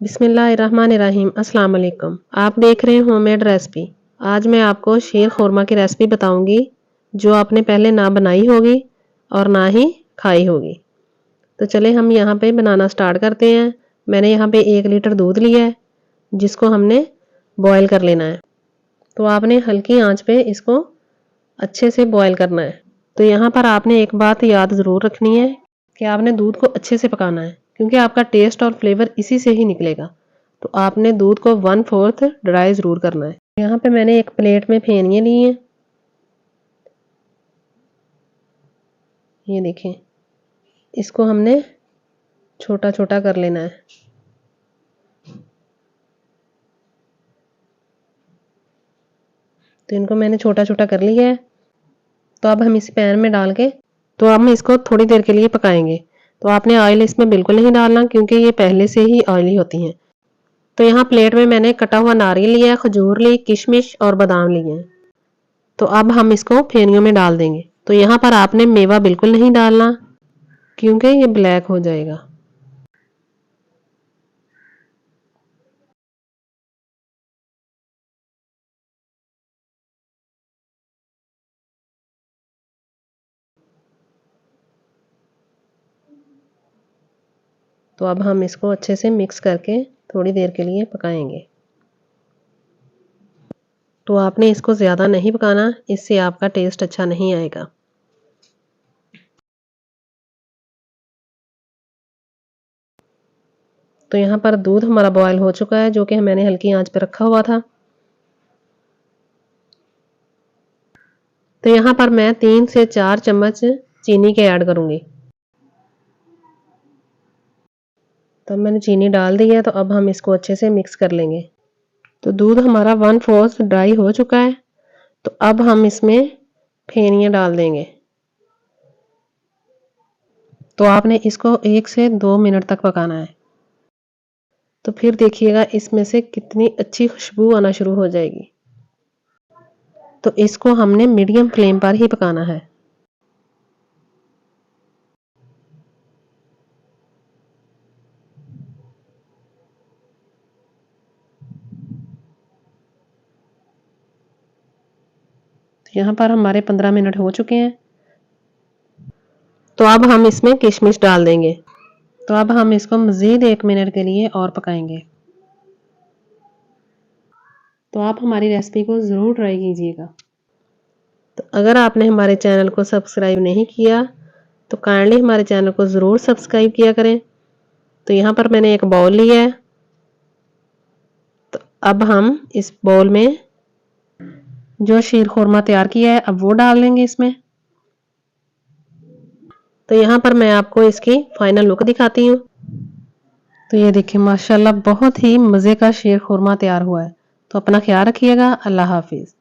बिस्मिल्लाहिर्रहमानिर्रहीम। अस्सलाम वालेकुम। आप देख रहे हैं होममेड रेसिपी। आज मैं आपको शीर खुरमा की रेसिपी बताऊंगी जो आपने पहले ना बनाई होगी और ना ही खाई होगी। तो चले हम यहाँ पे बनाना स्टार्ट करते हैं। मैंने यहाँ पे 1 लीटर दूध लिया है जिसको हमने बॉयल कर लेना है। तो आपने हल्की आंच पे इसको अच्छे से बॉयल करना है। तो यहाँ पर आपने एक बात याद ज़रूर रखनी है कि आपने दूध को अच्छे से पकाना है क्योंकि आपका टेस्ट और फ्लेवर इसी से ही निकलेगा। तो आपने दूध को 1/4 ड्राई ज़रूर करना है। यहाँ पे मैंने एक प्लेट में फेनियाँ ली हैं। ये देखें, इसको हमने छोटा छोटा कर लेना है। तो इनको मैंने छोटा छोटा कर लिया है। तो अब हम इस पैन में डाल के हम इसको थोड़ी देर के लिए पकाएंगे। तो आपने ऑयल इसमें बिल्कुल नहीं डालना क्योंकि ये पहले से ही ऑयली होती हैं। तो यहाँ प्लेट में मैंने कटा हुआ नारियल लिया है, खजूर ली, किशमिश और बादाम लिए हैं। तो अब हम इसको फेनियों में डाल देंगे। तो यहाँ पर आपने मेवा बिल्कुल नहीं डालना क्योंकि ये ब्लैक हो जाएगा। तो अब हम इसको अच्छे से मिक्स करके थोड़ी देर के लिए पकाएंगे। तो आपने इसको ज़्यादा नहीं पकाना, इससे आपका टेस्ट अच्छा नहीं आएगा। तो यहाँ पर दूध हमारा बॉयल हो चुका है जो कि मैंने हल्की आंच पर रखा हुआ था। तो यहाँ पर मैं 3 से 4 चम्मच चीनी के ऐड करूँगी। तो मैंने चीनी डाल दी है। तो अब हम इसको अच्छे से मिक्स कर लेंगे। तो दूध हमारा 1/4 ड्राई हो चुका है। तो अब हम इसमें फेनियाँ डाल देंगे। तो आपने इसको 1 से 2 मिनट तक पकाना है। तो फिर देखिएगा इसमें से कितनी अच्छी खुशबू आना शुरू हो जाएगी। तो इसको हमने मीडियम फ्लेम पर ही पकाना है। तो यहाँ पर हमारे 15 मिनट हो चुके हैं। तो अब हम इसमें किशमिश डाल देंगे। तो अब हम इसको मज़ीद 1 मिनट के लिए और पकाएंगे। तो आप हमारी रेसिपी को ज़रूर ट्राई कीजिएगा। तो अगर आपने हमारे चैनल को सब्सक्राइब नहीं किया तो काइंडली हमारे चैनल को ज़रूर सब्सक्राइब किया करें। तो यहाँ पर मैंने एक बाउल लिया है। तो अब हम इस बाउल में जो शीर खुरमा तैयार किया है अब वो डाल देंगे इसमें। तो यहाँ पर मैं आपको इसकी फाइनल लुक दिखाती हूँ। तो ये देखिए माशाल्लाह बहुत ही मज़े का शीर खुरमा तैयार हुआ है। तो अपना ख्याल रखिएगा। अल्लाह हाफिज़।